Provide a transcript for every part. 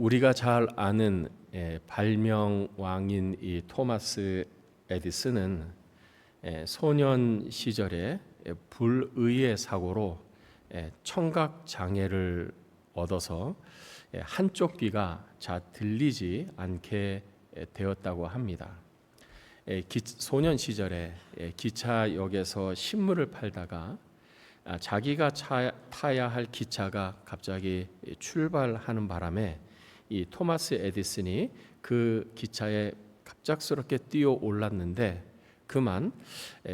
우리가 잘 아는 발명왕인 이 토마스 에디슨은 소년 시절에 불의의 사고로 청각 장애를 얻어서 한쪽 귀가 잘 들리지 않게 되었다고 합니다. 소년 시절에 기차역에서 식물을 팔다가 자기가 타야 할 기차가 갑자기 출발하는 바람에 이 토마스 에디슨이 그 기차에 갑작스럽게 뛰어 올랐는데 그만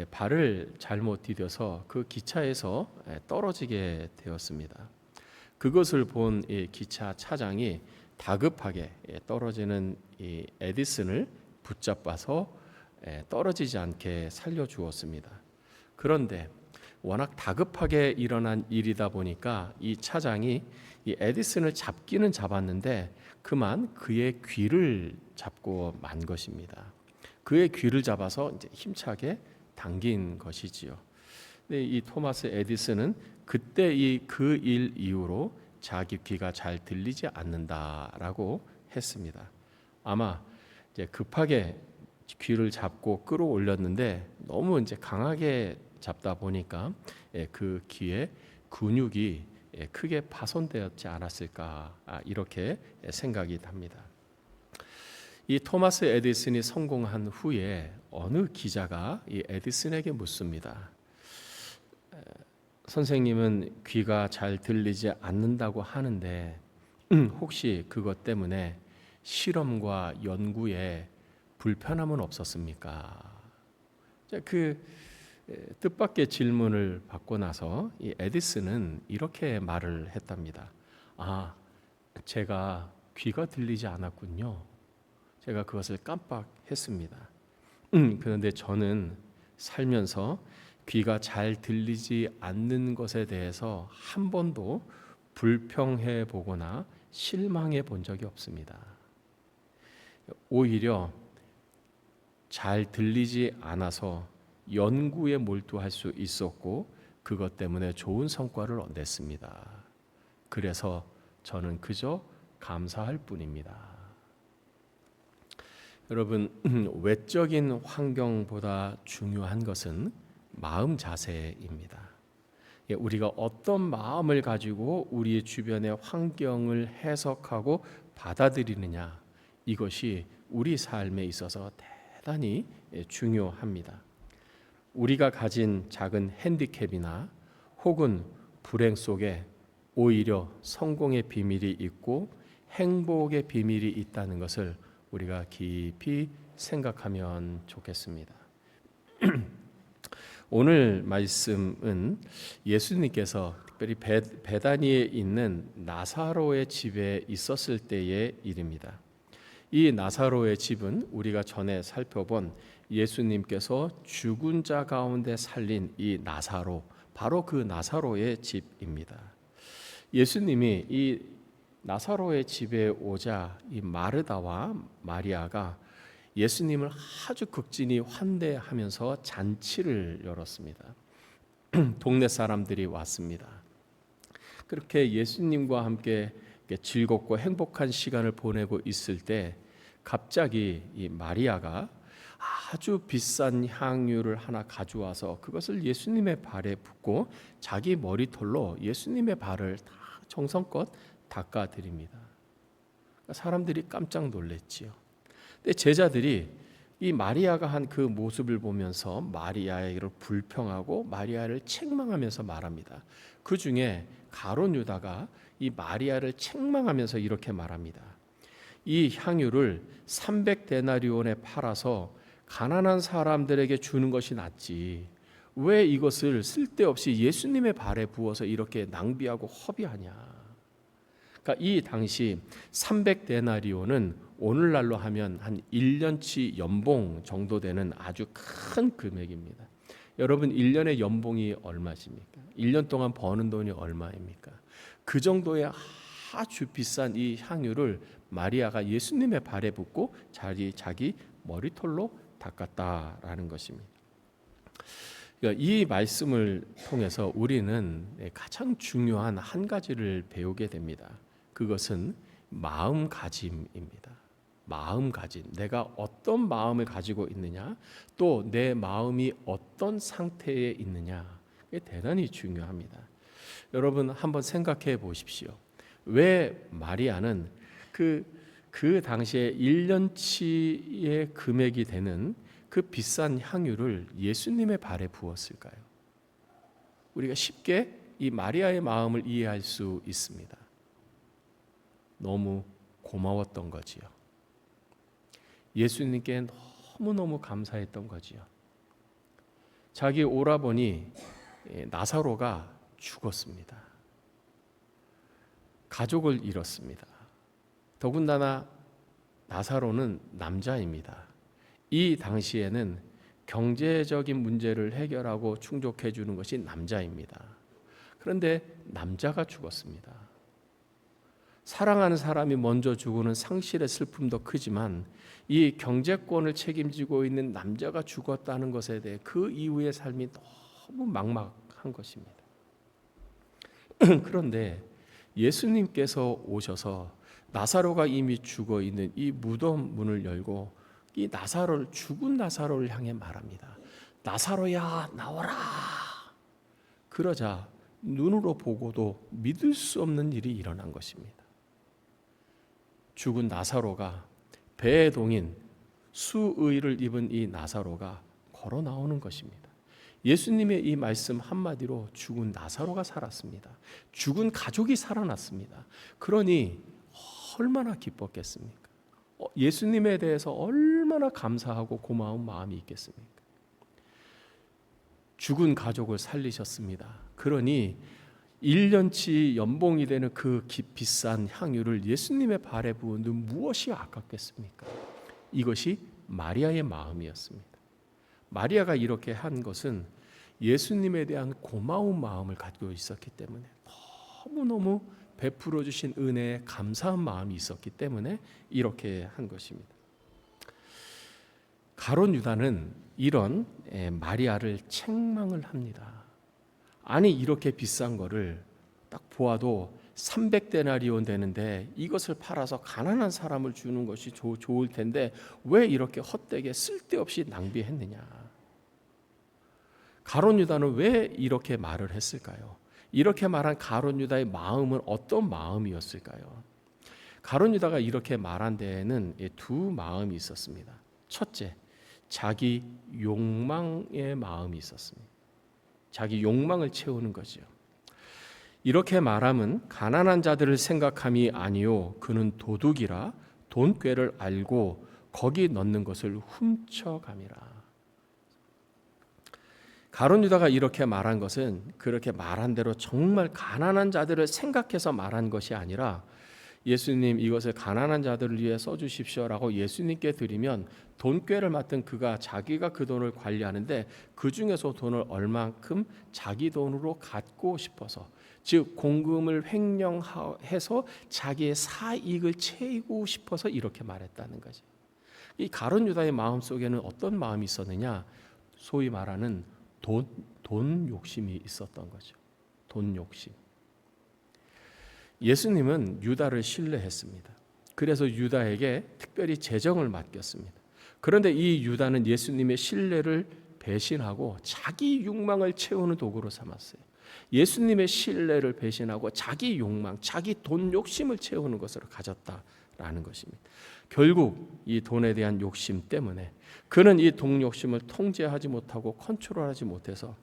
발을 잘못 디뎌서 그 기차에서 떨어지게 되었습니다. 그것을 본 이 기차 차장이 다급하게 떨어지는 이 에디슨을 붙잡아서 떨어지지 않게 살려주었습니다. 그런데 워낙 다급하게 일어난 일이다 보니까 이 차장이 이 에디슨을 잡기는 잡았는데 그만 그의 귀를 잡고 만 것입니다. 그의 귀를 잡아서 이제 힘차게 당긴 것이지요. 근데 이 토마스 에디슨은 그때 그 일 이후로 자기 귀가 잘 들리지 않는다라고 했습니다. 아마 이제 급하게 귀를 잡고 끌어올렸는데 너무 이제 강하게 잡다 보니까 그 귀에 근육이 크게 파손되었지 않았을까 이렇게 생각이 납니다. 이 토마스 에디슨이 성공한 후에 어느 기자가 이 에디슨에게 묻습니다. 선생님은 귀가 잘 들리지 않는다고 하는데 혹시 그것 때문에 실험과 연구에 불편함은 없었습니까? 그 뜻밖의 질문을 받고 나서 이 에디슨은 이렇게 말을 했답니다. 제가 귀가 들리지 않았군요. 제가 그것을 깜빡했습니다. 그런데 저는 살면서 귀가 잘 들리지 않는 것에 대해서 한 번도 불평해 보거나 실망해 본 적이 없습니다. 오히려 잘 들리지 않아서 연구에 몰두할 수 있었고 그것 때문에 좋은 성과를 냈습니다. 그래서 저는 그저 감사할 뿐입니다. 여러분, 외적인 환경보다 중요한 것은 마음 자세입니다. 우리가 어떤 마음을 가지고 우리의 주변의 환경을 해석하고 받아들이느냐, 이것이 우리 삶에 있어서 대단히 중요합니다. 우리가 가진 작은 핸디캡이나 혹은 불행 속에 오히려 성공의 비밀이 있고 행복의 비밀이 있다는 것을 우리가 깊이 생각하면 좋겠습니다. 오늘 말씀은 예수님께서 특별히 베다니에 있는 나사로의 집에 있었을 때의 일입니다. 이 나사로의 집은 우리가 전에 살펴본 예수님께서 죽은 자 가운데 살린 이 나사로, 바로 그 나사로의 집입니다. 예수님이 이 나사로의 집에 오자 이 마르다와 마리아가 예수님을 아주 극진히 환대하면서 잔치를 열었습니다. 동네 사람들이 왔습니다. 그렇게 예수님과 함께 즐겁고 행복한 시간을 보내고 있을 때 갑자기 이 마리아가 아주 비싼 향유를 하나 가져와서 그것을 예수님의 발에 붓고 자기 머리털로 예수님의 발을 다 정성껏 닦아드립니다. 사람들이 깜짝 놀랐지요. 근데 제자들이 이 마리아가 한 그 모습을 보면서 마리아에게 불평하고 마리아를 책망하면서 말합니다. 그 중에 가룟 유다가 이 마리아를 책망하면서 이렇게 말합니다. 이 향유를 300데나리온에 팔아서 가난한 사람들에게 주는 것이 낫지. 왜 이것을 쓸데없이 예수님의 발에 부어서 이렇게 낭비하고 허비하냐. 그러니까 이 당시 300데나리온은 오늘날로 하면 한 1년치 연봉 정도 되는 아주 큰 금액입니다. 여러분 1년의 연봉이 얼마십니까? 1년 동안 버는 돈이 얼마입니까? 그 정도의 아주 비싼 이 향유를 마리아가 예수님의 발에 붓고 자기 머리털로 닦았다라는 것입니다. 그러니까 이 말씀을 통해서 우리는 가장 중요한 한 가지를 배우게 됩니다. 그것은 마음가짐입니다. 마음가짐. 내가 어떤 마음을 가지고 있느냐, 또 내 마음이 어떤 상태에 있느냐, 이게 대단히 중요합니다. 여러분 한번 생각해 보십시오. 왜 마리아는 그 당시에 1년치의 금액이 되는 그 비싼 향유를 예수님의 발에 부었을까요? 우리가 쉽게 이 마리아의 마음을 이해할 수 있습니다. 너무 고마웠던 거지요. 예수님께 너무너무 감사했던 거지요. 자기 오라버니 나사로가 죽었습니다. 가족을 잃었습니다. 더군다나 나사로는 남자입니다. 이 당시에는 경제적인 문제를 해결하고 충족해 주는 것이 남자입니다. 그런데 남자가 죽었습니다. 사랑하는 사람이 먼저 죽으는 상실의 슬픔도 크지만 이 경제권을 책임지고 있는 남자가 죽었다는 것에 대해 그 이후의 삶이 너무 막막한 것입니다. 그런데 예수님께서 오셔서 나사로가 이미 죽어 있는 이 무덤 문을 열고 이 나사로를, 죽은 나사로를 향해 말합니다. 나사로야, 나와라. 그러자 눈으로 보고도 믿을 수 없는 일이 일어난 것입니다. 죽은 나사로가, 배에 동인 수의를 입은 이 나사로가 걸어 나오는 것입니다. 예수님의 이 말씀 한마디로 죽은 나사로가 살았습니다. 죽은 가족이 살아났습니다. 그러니 얼마나 기뻤겠습니까? 예수님에 대해서 얼마나 감사하고 고마운 마음이 있겠습니까? 죽은 가족을 살리셨습니다. 그러니 1년치 연봉이 되는 그 비싼 향유를 예수님의 발에 부은 무엇이 아깝겠습니까? 이것이 마리아의 마음이었습니다. 마리아가 이렇게 한 것은 예수님에 대한 고마운 마음을 가지고 있었기 때문에, 너무너무 베풀어 주신 은혜에 감사한 마음이 있었기 때문에 이렇게 한 것입니다. 가룟 유다는 이런 마리아를 책망을 합니다. 아니 이렇게 비싼 거를 딱 보아도 300데나리온 되는데 이것을 팔아서 가난한 사람을 주는 것이 좋을 텐데 왜 이렇게 헛되게 쓸데없이 낭비했느냐. 가룟 유다는 왜 이렇게 말을 했을까요? 이렇게 말한 가룟 유다의 마음은 어떤 마음이었을까요? 가룟 유다가 이렇게 말한 데에는 두 마음이 있었습니다. 첫째, 자기 욕망의 마음이 있었습니다. 자기 욕망을 채우는 거죠. 이렇게 말함은 가난한 자들을 생각함이 아니요 그는 도둑이라 돈꾀를 알고 거기 넣는 것을 훔쳐감이라. 가룟 유다가 이렇게 말한 것은 그렇게 말한 대로 정말 가난한 자들을 생각해서 말한 것이 아니라 예수님 이것을 가난한 자들을 위해 써주십시오라고 예수님께 드리면 돈꾀를 맡은 그가 자기가 그 돈을 관리하는데 그 중에서 돈을 얼만큼 자기 돈으로 갖고 싶어서, 즉 공금을 횡령해서 자기의 사익을 채우고 싶어서 이렇게 말했다는 거지. 이 가룟 유다의 마음 속에는 어떤 마음이 있었느냐? 소위 말하는 돈 욕심이 있었던 거죠. 돈 욕심. 예수님은 유다를 신뢰했습니다. 그래서 유다에게 특별히 재정을 맡겼습니다. 그런데 이 유다는 예수님의 신뢰를 배신하고 자기 욕망을 채우는 도구로 삼았어요. 예수님의 신뢰를 배신하고 자기 욕망, 자기 돈 욕심을 채우는 것으로 가졌다라는 것입니다. 결국 이 돈에 대한 욕심 때문에 그는 이 돈 욕심을 통제하지 못하고 컨트롤하지 못해서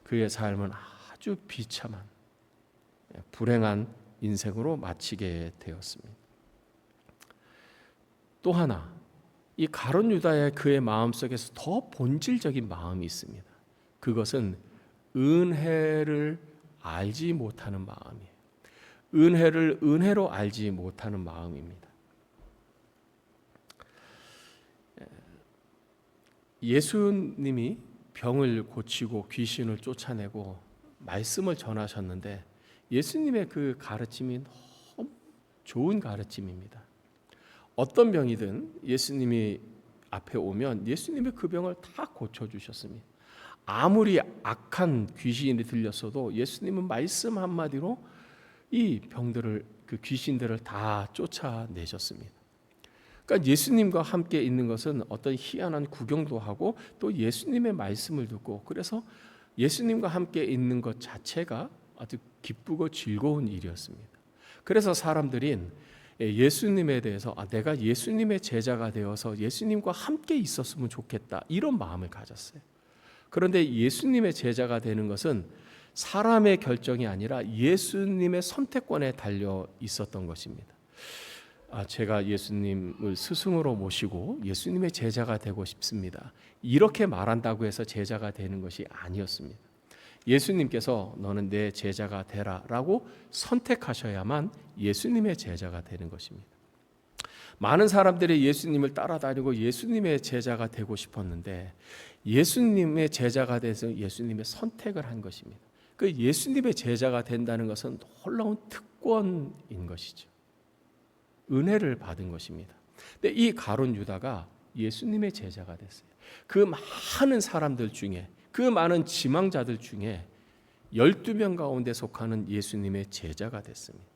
그의 삶은 아주 비참한 불행한 인생으로 마치게 되었습니다. 또 하나, 이 가룟 유다의 그의 마음속에서 더 본질적인 마음이 있습니다. 그것은 은혜를 알지 못하는 마음이에요. 은혜를 은혜로 알지 못하는 마음입니다. 예수님이 병을 고치고 귀신을 쫓아내고 말씀을 전하셨는데 예수님의 그 가르침이 너무 좋은 가르침입니다. 어떤 병이든 예수님이 앞에 오면 예수님이 그 병을 다 고쳐주셨습니다. 아무리 악한 귀신이 들렸어도 예수님은 말씀 한마디로 이 병들을 그 귀신들을 다 쫓아내셨습니다. 그러니까 예수님과 함께 있는 것은 어떤 희한한 구경도 하고 또 예수님의 말씀을 듣고, 그래서 예수님과 함께 있는 것 자체가 아주 기쁘고 즐거운 일이었습니다. 그래서 사람들이 예수님에 대해서 내가 예수님의 제자가 되어서 예수님과 함께 있었으면 좋겠다, 이런 마음을 가졌어요. 그런데 예수님의 제자가 되는 것은 사람의 결정이 아니라 예수님의 선택권에 달려 있었던 것입니다. 제가 예수님을 스승으로 모시고 예수님의 제자가 되고 싶습니다, 이렇게 말한다고 해서 제자가 되는 것이 아니었습니다. 예수님께서 너는 내 제자가 되라 라고 선택하셔야만 예수님의 제자가 되는 것입니다. 많은 사람들이 예수님을 따라다니고 예수님의 제자가 되고 싶었는데 예수님의 제자가 돼서 예수님의 선택을 한 것입니다. 그 예수님의 제자가 된다는 것은 놀라운 특권인 것이죠. 은혜를 받은 것입니다. 근데 이 가룟 유다가 예수님의 제자가 됐어요. 그 많은 사람들 중에, 그 많은 지망자들 중에 12명 가운데 속하는 예수님의 제자가 됐습니다.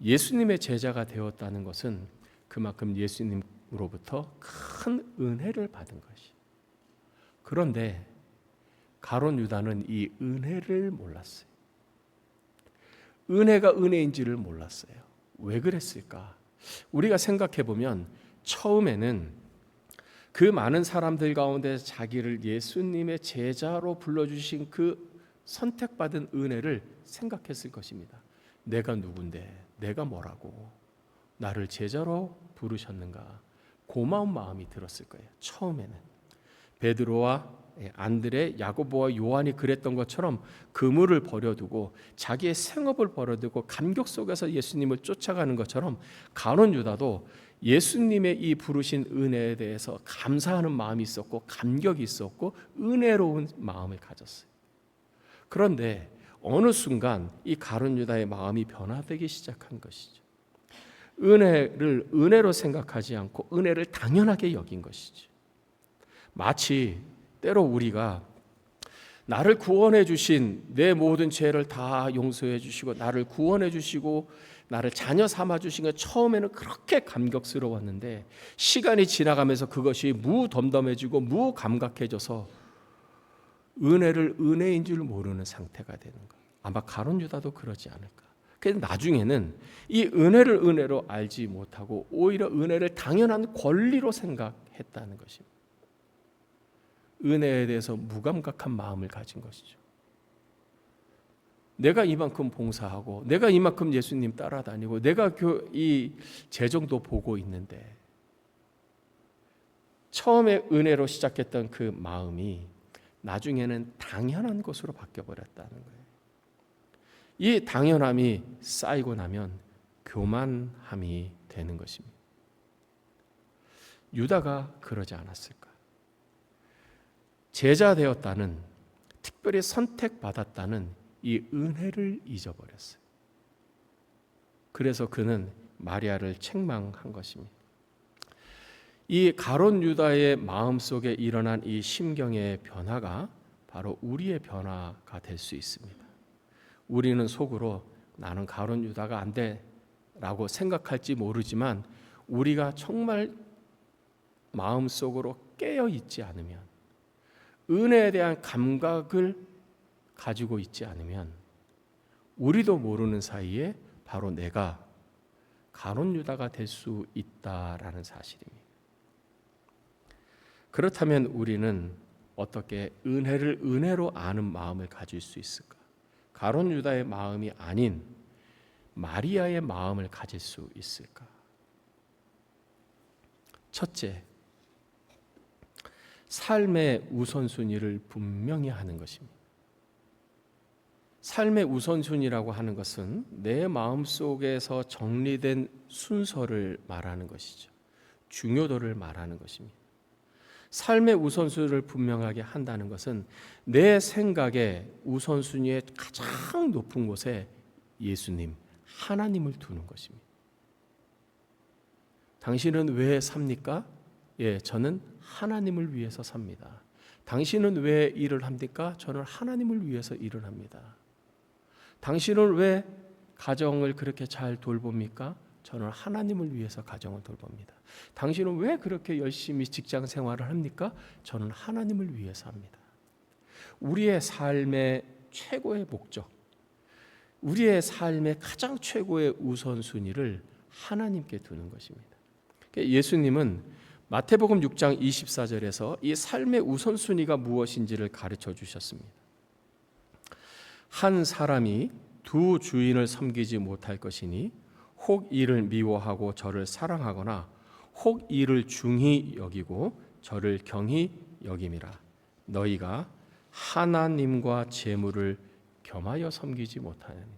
예수님의 제자가 되었다는 것은 그만큼 예수님으로부터 큰 은혜를 받은 것이. 그런데 가룟 유다는 이 은혜를 몰랐어요. 은혜가 은혜인지를 몰랐어요. 왜 그랬을까? 우리가 생각해 보면 처음에는 그 많은 사람들 가운데 자기를 예수님의 제자로 불러주신 그 선택받은 은혜를 생각했을 것입니다. 내가 누군데, 내가 뭐라고 나를 제자로 부르셨는가, 고마운 마음이 들었을 거예요. 처음에는 베드로와 안드레, 야고보와 요한이 그랬던 것처럼 그물을 버려두고 자기의 생업을 버려두고 감격 속에서 예수님을 쫓아가는 것처럼 가룟 유다도 예수님의 이 부르신 은혜에 대해서 감사하는 마음이 있었고 감격이 있었고 은혜로운 마음을 가졌어요. 그런데 어느 순간 이 가룟 유다의 마음이 변화되기 시작한 것이죠. 은혜를 은혜로 생각하지 않고 은혜를 당연하게 여긴 것이죠. 마치 때로 우리가 나를 구원해 주신, 내 모든 죄를 다 용서해 주시고 나를 구원해 주시고 나를 자녀 삼아 주신 게 처음에는 그렇게 감격스러웠는데 시간이 지나가면서 그것이 무덤덤해지고 무감각해져서 은혜를 은혜인 줄 모르는 상태가 되는 것. 아마 가룟 유다도 그러지 않을까. 그래서 나중에는 이 은혜를 은혜로 알지 못하고 오히려 은혜를 당연한 권리로 생각했다는 것입니다. 은혜에 대해서 무감각한 마음을 가진 것이죠. 내가 이만큼 봉사하고 내가 이만큼 예수님 따라다니고 내가 이 재정도 보고 있는데, 처음에 은혜로 시작했던 그 마음이 나중에는 당연한 것으로 바뀌어버렸다는 거예요. 이 당연함이 쌓이고 나면 교만함이 되는 것입니다. 유다가 그러지 않았을까? 제자 되었다는, 특별히 선택받았다는 이 은혜를 잊어버렸어요. 그래서 그는 마리아를 책망한 것입니다. 이 가룟 유다의 마음속에 일어난 이 심경의 변화가 바로 우리의 변화가 될 수 있습니다. 우리는 속으로 나는 가룟 유다가 안 돼라고 생각할지 모르지만 우리가 정말 마음속으로 깨어 있지 않으면, 은혜에 대한 감각을 가지고 있지 않으면 우리도 모르는 사이에 바로 내가 가룟 유다가 될 수 있다라는 사실입니다. 그렇다면 우리는 어떻게 은혜를 은혜로 아는 마음을 가질 수 있을까? 가룟 유다의 마음이 아닌 마리아의 마음을 가질 수 있을까? 첫째, 삶의 우선순위를 분명히 하는 것입니다. 삶의 우선순위라고 하는 것은 내 마음속에서 정리된 순서를 말하는 것이죠. 중요도를 말하는 것입니다. 삶의 우선순위를 분명하게 한다는 것은 내 생각의 우선순위의 가장 높은 곳에 예수님, 하나님을 두는 것입니다. 당신은 왜 삽니까? 저는 하나님을 위해서 삽니다. 당신은 왜 일을 합니까? 저는 하나님을 위해서 일을 합니다. 당신은 왜 가정을 그렇게 잘 돌봅니까? 저는 하나님을 위해서 가정을 돌봅니다. 당신은 왜 그렇게 열심히 직장 생활을 합니까? 저는 하나님을 위해서 합니다. 우리의 삶의 최고의 목적, 우리의 삶의 가장 최고의 우선순위를 하나님께 두는 것입니다. 예수님은 마태복음 6장 24절에서 이 삶의 우선순위가 무엇인지를 가르쳐 주셨습니다. 한 사람이 두 주인을 섬기지 못할 것이니 혹 이를 미워하고 저를 사랑하거나 혹 이를 중히 여기고 저를 경히 여김이라. 너희가 하나님과 재물을 겸하여 섬기지 못하느니라.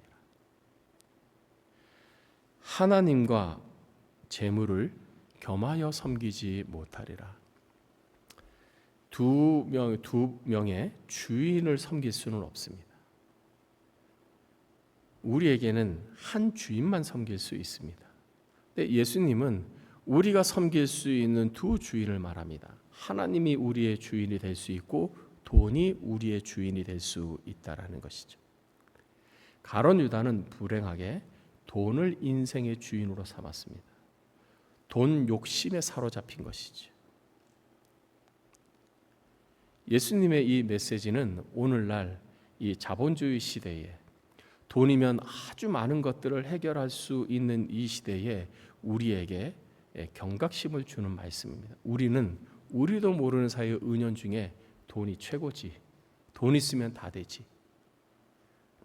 하나님과 재물을 겸하여 섬기지 못하리라. 두 명의 주인을 섬길 수는 없습니다. 우리에게는 한 주인만 섬길 수 있습니다. 근데 예수님은 우리가 섬길 수 있는 두 주인을 말합니다. 하나님이 우리의 주인이 될 수 있고 돈이 우리의 주인이 될 수 있다라는 것이죠. 가룟 유다는 불행하게 돈을 인생의 주인으로 삼았습니다. 돈 욕심에 사로잡힌 것이죠. 예수님의 이 메시지는 오늘날 이 자본주의 시대에 돈이면 아주 많은 것들을 해결할 수 있는 이 시대에 우리에게 경각심을 주는 말씀입니다. 우리는 우리도 모르는 사이에 은연중에 돈이 최고지, 돈 있으면 다 되지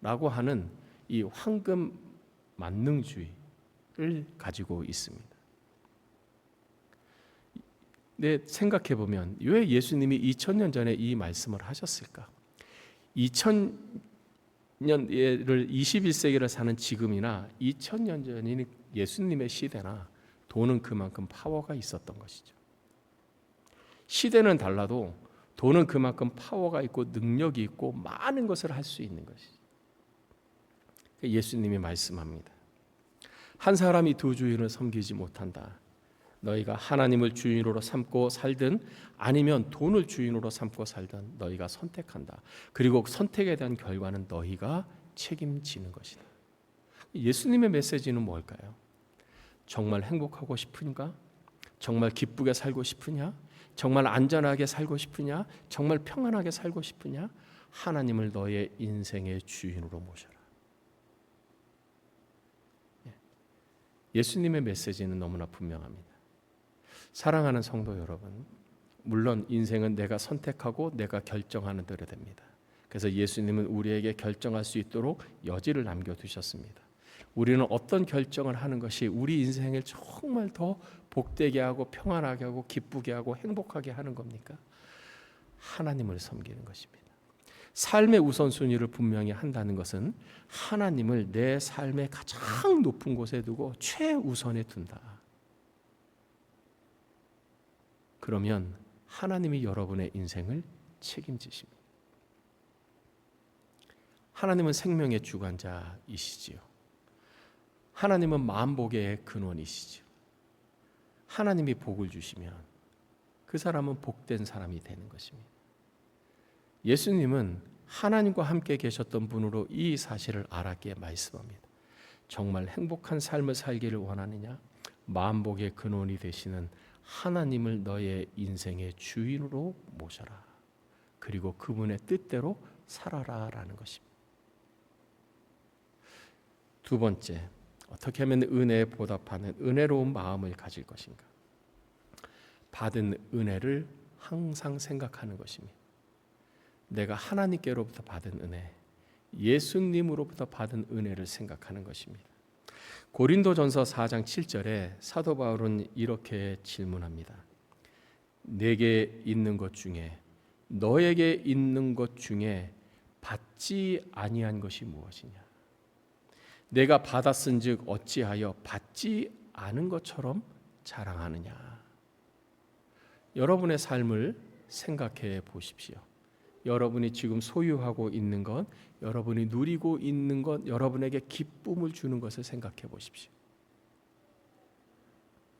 라고 하는 이 황금 만능주의를 가지고 있습니다. 네, 생각해 보면 왜 예수님이 2000년 전에 이 말씀을 하셨을까? 2000년을 21세기를 사는 지금이나 2000년 전인 예수님의 시대나 돈은 그만큼 파워가 있었던 것이죠. 시대는 달라도 돈은 그만큼 파워가 있고 능력이 있고 많은 것을 할 수 있는 것이죠. 예수님이 말씀합니다. 한 사람이 두 주인을 섬기지 못한다. 너희가 하나님을 주인으로 삼고 살든 아니면 돈을 주인으로 삼고 살든 너희가 선택한다. 그리고 선택에 대한 결과는 너희가 책임지는 것이다. 예수님의 메시지는 뭘까요? 정말 행복하고 싶은가? 정말 기쁘게 살고 싶으냐? 정말 안전하게 살고 싶으냐? 정말 평안하게 살고 싶으냐? 하나님을 너의 인생의 주인으로 모셔라. 예수님의 메시지는 너무나 분명합니다. 사랑하는 성도 여러분, 물론 인생은 내가 선택하고 내가 결정하는 대로 됩니다. 그래서 예수님은 우리에게 결정할 수 있도록 여지를 남겨두셨습니다. 우리는 어떤 결정을 하는 것이 우리 인생을 정말 더 복되게 하고 평안하게 하고 기쁘게 하고 행복하게 하는 겁니까? 하나님을 섬기는 것입니다. 삶의 우선순위를 분명히 한다는 것은 하나님을 내 삶의 가장 높은 곳에 두고 최우선에 둔다. 그러면 하나님이 여러분의 인생을 책임지십니다. 하나님은 생명의 주관자이시지요. 하나님은 만복의 근원이시죠. 하나님이 복을 주시면 그 사람은 복된 사람이 되는 것입니다. 예수님은 하나님과 함께 계셨던 분으로 이 사실을 알았기에 말씀합니다. 정말 행복한 삶을 살기를 원하느냐? 만복의 근원이 되시는 하나님을 너의 인생의 주인으로 모셔라. 그리고 그분의 뜻대로 살아라라는 것입니다. 두 번째, 어떻게 하면 은혜에 보답하는 은혜로운 마음을 가질 것인가? 받은 은혜를 항상 생각하는 것입니다. 내가 하나님께로부터 받은 은혜, 예수님으로부터 받은 은혜를 생각하는 것입니다. 고린도전서 4장 7절에 사도 바울은 이렇게 질문합니다. 내게 있는 것 중에 너에게 있는 것 중에 받지 아니한 것이 무엇이냐? 내가 받았은즉 어찌하여 받지 않은 것처럼 자랑하느냐? 여러분의 삶을 생각해 보십시오. 여러분이 지금 소유하고 있는 것, 여러분이 누리고 있는 것, 여러분에게 기쁨을 주는 것을 생각해 보십시오.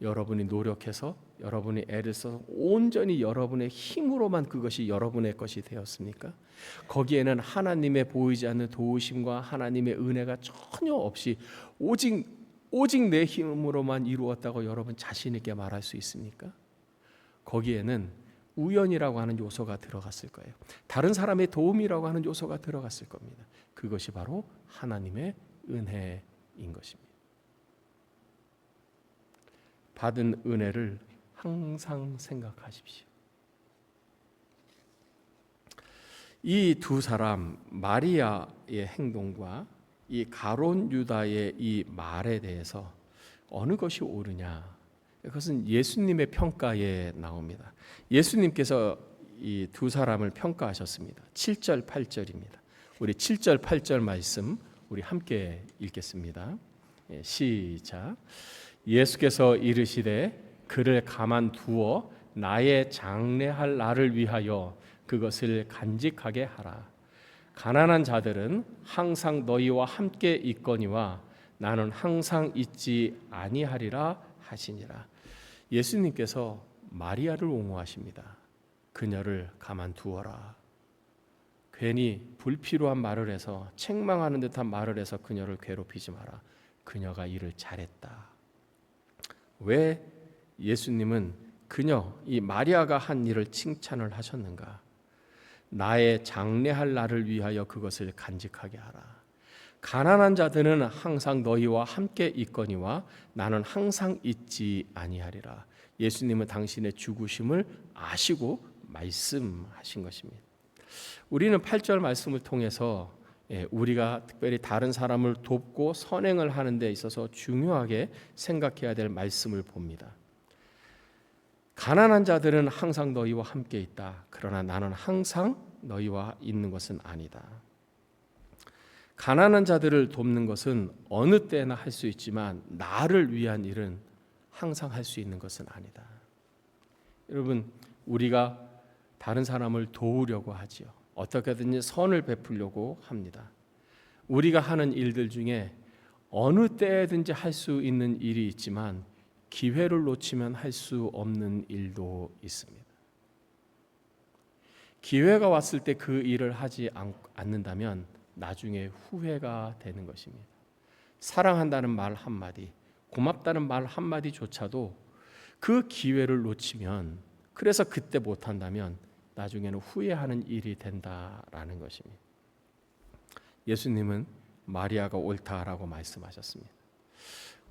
여러분이 노력해서 여러분이 애를 써서 온전히 여러분의 힘으로만 그것이 여러분의 것이 되었습니까? 거기에는 하나님의 보이지 않는 도우심과 하나님의 은혜가 전혀 없이 오직 내 힘으로만 이루었다고 여러분 자신 있게 말할 수 있습니까? 거기에는 우연이라고 하는 요소가 들어갔을 거예요. 다른 사람의 도움이라고 하는 요소가 들어갔을 겁니다. 그것이 바로 하나님의 은혜인 것입니다. 받은 은혜를 항상 생각하십시오. 이 두 사람 마리아의 행동과 이 가룟 유다의 이 말에 대해서 어느 것이 옳으냐? 그것은 예수님의 평가에 나옵니다. 예수님께서 이 두 사람을 평가하셨습니다. 7절 8절입니다. 우리 7절 8절 말씀 우리 함께 읽겠습니다. 시작. 예수께서 이르시되 그를 가만두어 나의 장래할 날을 위하여 그것을 간직하게 하라. 가난한 자들은 항상 너희와 함께 있거니와 나는 항상 있지 아니하리라 하시니라. 예수님께서 마리아를 옹호하십니다. 그녀를 가만두어라. 괜히 불필요한 말을 해서 책망하는 듯한 말을 해서 그녀를 괴롭히지 마라. 그녀가 일을 잘했다. 왜 예수님은 그녀, 이 마리아가 한 일을 칭찬을 하셨는가? 나의 장래할 날을 위하여 그것을 간직하게 하라. 가난한 자들은 항상 너희와 함께 있거니와 나는 항상 있지 아니하리라. 예수님은 당신의 죽으심을 아시고 말씀하신 것입니다. 우리는 8절 말씀을 통해서 우리가 특별히 다른 사람을 돕고 선행을 하는 데 있어서 중요하게 생각해야 될 말씀을 봅니다. 가난한 자들은 항상 너희와 함께 있다. 그러나 나는 항상 너희와 있는 것은 아니다. 가난한 자들을 돕는 것은 어느 때나 할 수 있지만 나를 위한 일은 항상 할 수 있는 것은 아니다. 여러분, 우리가 다른 사람을 도우려고 하지요. 어떻게든지 선을 베풀려고 합니다. 우리가 하는 일들 중에 어느 때든지 할 수 있는 일이 있지만 기회를 놓치면 할 수 없는 일도 있습니다. 기회가 왔을 때 그 일을 하지 않는다면 나중에 후회가 되는 것입니다. 사랑한다는 말 한마디, 고맙다는 말 한마디조차도 그 기회를 놓치면, 그래서 그때 못한다면 나중에는 후회하는 일이 된다라는 것입니다. 예수님은 마리아가 옳다라고 말씀하셨습니다.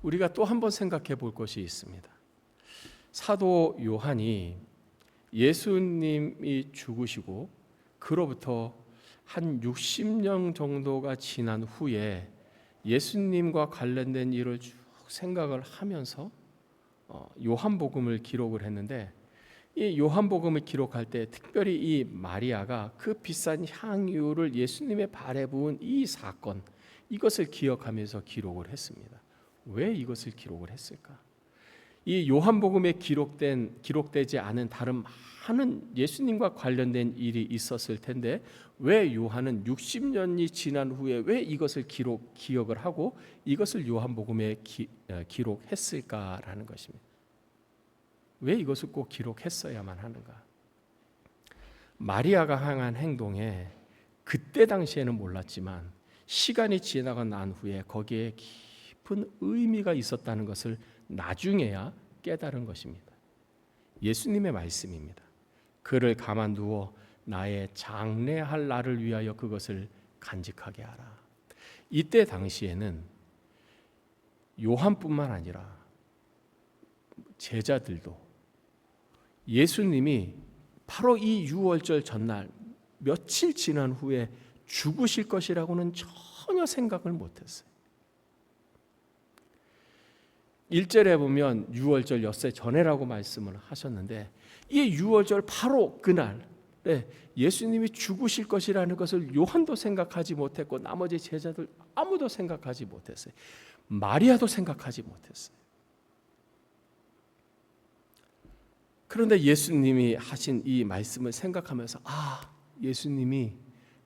우리가 또 한 번 생각해 볼 것이 있습니다. 사도 요한이 예수님이 죽으시고 그로부터 한 60년 정도가 지난 후에 예수님과 관련된 일을 쭉 생각을 하면서 요한복음을 기록을 했는데, 이 요한복음을 기록할 때 특별히 이 마리아가 그 비싼 향유를 예수님의 발에 부은 이 사건, 이것을 기억하면서 기록을 했습니다. 왜 이것을 기록을 했을까? 이 요한복음에 기록되지 않은 다른 많은 예수님과 관련된 일이 있었을 텐데 왜 요한은 60년이 지난 후에 왜 이것을 기억을 하고 이것을 요한복음에 기록했을까라는 것입니다. 왜 이것을 꼭 기록했어야만 하는가? 마리아가 행한 행동에 그때 당시에는 몰랐지만 시간이 지나고 난 후에 거기에 깊은 의미가 있었다는 것을 나중에야 깨달은 것입니다. 예수님의 말씀입니다. 그를 가만두어 나의 장래할 날을 위하여 그것을 간직하게 하라. 이때 당시에는 요한뿐만 아니라 제자들도 예수님이 바로 이 유월절 전날 며칠 지난 후에 죽으실 것이라고는 전혀 생각을 못했어요. 1절에 보면 유월절 엿새 전에라고 말씀을 하셨는데 이 유월절 바로 그날 예수님이 죽으실 것이라는 것을 요한도 생각하지 못했고 나머지 제자들 아무도 생각하지 못했어요. 마리아도 생각하지 못했어요. 그런데 예수님이 하신 이 말씀을 생각하면서 예수님이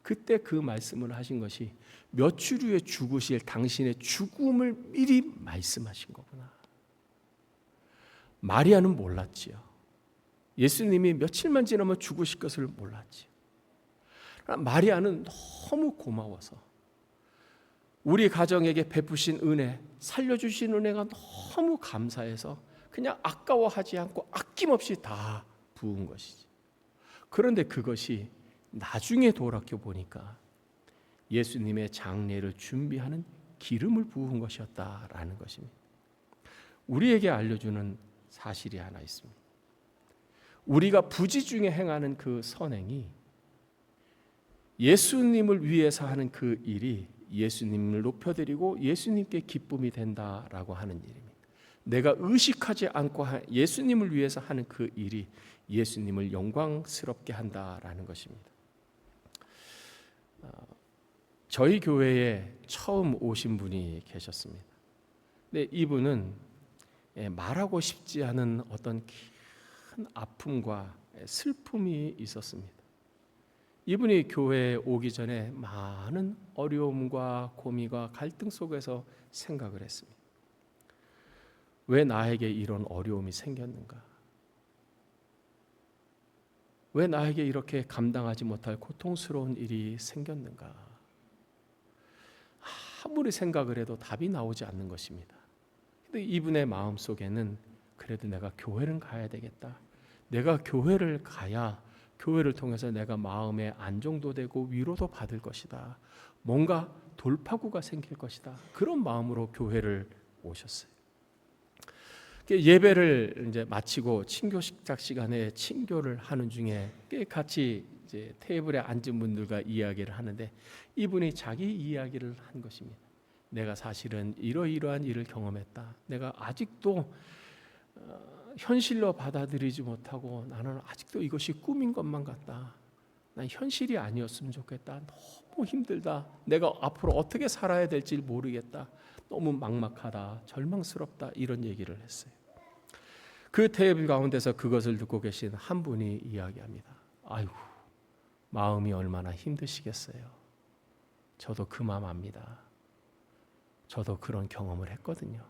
그때 그 말씀을 하신 것이 며칠 후에 죽으실 당신의 죽음을 미리 말씀하신 거구나. 마리아는 몰랐지요. 예수님이 며칠만 지나면 죽으실 것을 몰랐지요. 마리아는 너무 고마워서 우리 가정에게 베푸신 은혜, 살려주신 은혜가 너무 감사해서 그냥 아까워하지 않고 아낌없이 다 부은 것이지. 그런데 그것이 나중에 돌이켜 보니까 예수님의 장례를 준비하는 기름을 부은 것이었다라는 것입니다. 우리에게 알려주는 사실이 하나 있습니다. 우리가 부지 중에 행하는 그 선행이 예수님을 위해서 하는 그 일이 예수님을 높여드리고 예수님께 기쁨이 된다라고 하는 일입니다. 내가 의식하지 않고 예수님을 위해서 하는 그 일이 예수님을 영광스럽게 한다라는 것입니다. 저희 교회에 처음 오신 분이 계셨습니다. 근데 이분은 말하고 싶지 않은 어떤 큰 아픔과 슬픔이 있었습니다. 이분이 교회에 오기 전에 많은 어려움과 고민과 갈등 속에서 생각을 했습니다. 왜 나에게 이런 어려움이 생겼는가? 왜 나에게 이렇게 감당하지 못할 고통스러운 일이 생겼는가? 아무리 생각을 해도 답이 나오지 않는 것입니다. 근데 이분의 마음속에는 그래도 내가 교회를 가야 되겠다. 내가 교회를 가야 교회를 통해서 내가 마음의 안정도 되고 위로도 받을 것이다. 뭔가 돌파구가 생길 것이다. 그런 마음으로 교회를 오셨어요. 예배를 이제 마치고 친교 식탁 시간에 친교를 하는 중에 같이 이제 테이블에 앉은 분들과 이야기를 하는데 이분이 자기 이야기를 한 것입니다. 내가 사실은 이러이러한 일을 경험했다. 내가 아직도 현실로 받아들이지 못하고 나는 아직도 이것이 꿈인 것만 같다. 난 현실이 아니었으면 좋겠다. 너무 힘들다. 내가 앞으로 어떻게 살아야 될지 모르겠다. 너무 막막하다. 절망스럽다. 이런 얘기를 했어요. 그 테이블 가운데서 그것을 듣고 계신 한 분이 이야기합니다. 아이고, 마음이 얼마나 힘드시겠어요. 저도 그 마음 압니다. 저도 그런 경험을 했거든요.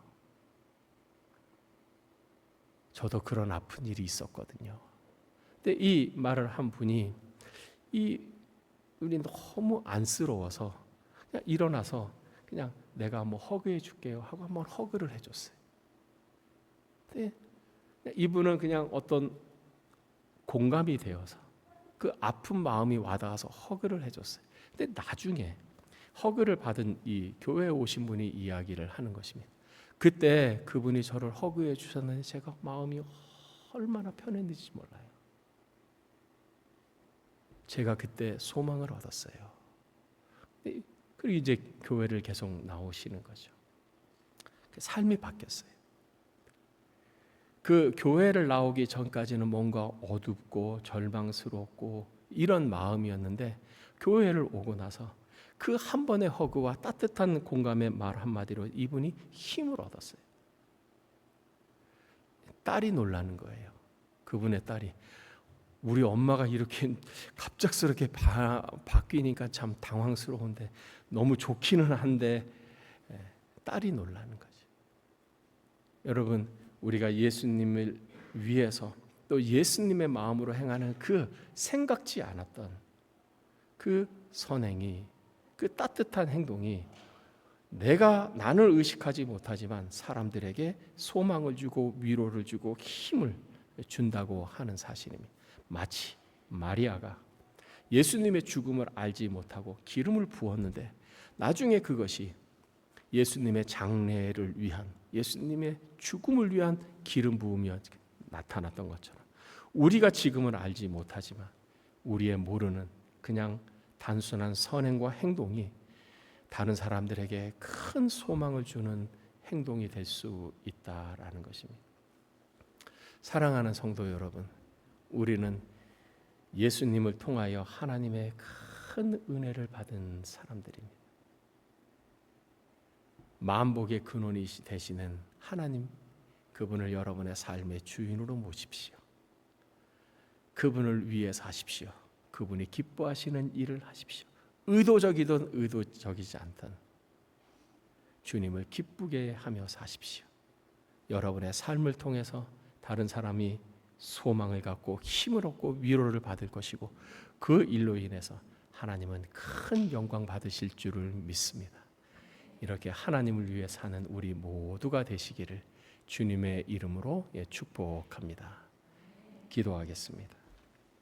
저도 그런 아픈 일이 있었거든요. 근데 이 말을 한 분이 우리 너무 안쓰러워서 그냥 일어나서 그냥 내가 뭐 허그해 줄게요 하고 한번 허그를 해줬어요. 근데 이분은 그냥 어떤 공감이 되어서 그 아픈 마음이 와닿아서 허그를 해줬어요. 근데 나중에 허그를 받은 이 교회에 오신 분이 이야기를 하는 것입니다. 그때 그분이 저를 허그해 주셨는데 제가 마음이 얼마나 편했는지 몰라요. 제가 그때 소망을 얻었어요. 그리고 이제 교회를 계속 나오시는 거죠. 삶이 바뀌었어요. 그 교회를 나오기 전까지는 뭔가 어둡고 절망스럽고 이런 마음이었는데 교회를 오고 나서 그 한 번의 허그와 따뜻한 공감의 말 한마디로 이분이 힘을 얻었어요. 딸이 놀라는 거예요. 그분의 딸이 우리 엄마가 이렇게 갑작스럽게 바뀌니까 참 당황스러운데 너무 좋기는 한데 딸이 놀라는 거죠. 여러분, 우리가 예수님을 위해서 또 예수님의 마음으로 행하는 그 생각지 않았던 그 선행이, 그 따뜻한 행동이 나를 의식하지 못하지만 사람들에게 소망을 주고 위로를 주고 힘을 준다고 하는 사실입니다. 마치 마리아가 예수님의 죽음을 알지 못하고 기름을 부었는데 나중에 그것이 예수님의 장례를 위한, 예수님의 죽음을 위한 기름 부음이 나타났던 것처럼 우리가 지금은 알지 못하지만 우리의 모르는 그냥 단순한 선행과 행동이 다른 사람들에게 큰 소망을 주는 행동이 될 수 있다라는 것입니다. 사랑하는 성도 여러분, 우리는 예수님을 통하여 하나님의 큰 은혜를 받은 사람들입니다. 만복의 근원이 되시는 하나님, 그분을 여러분의 삶의 주인으로 모십시오. 그분을 위해 사십시오. 그분이 기뻐하시는 일을 하십시오. 의도적이든 의도적이지 않든 주님을 기쁘게 하며 사십시오. 여러분의 삶을 통해서 다른 사람이 소망을 갖고 힘을 얻고 위로를 받을 것이고 그 일로 인해서 하나님은 큰 영광 받으실 줄을 믿습니다. 이렇게 하나님을 위해 사는 우리 모두가 되시기를 주님의 이름으로 축복합니다. 기도하겠습니다.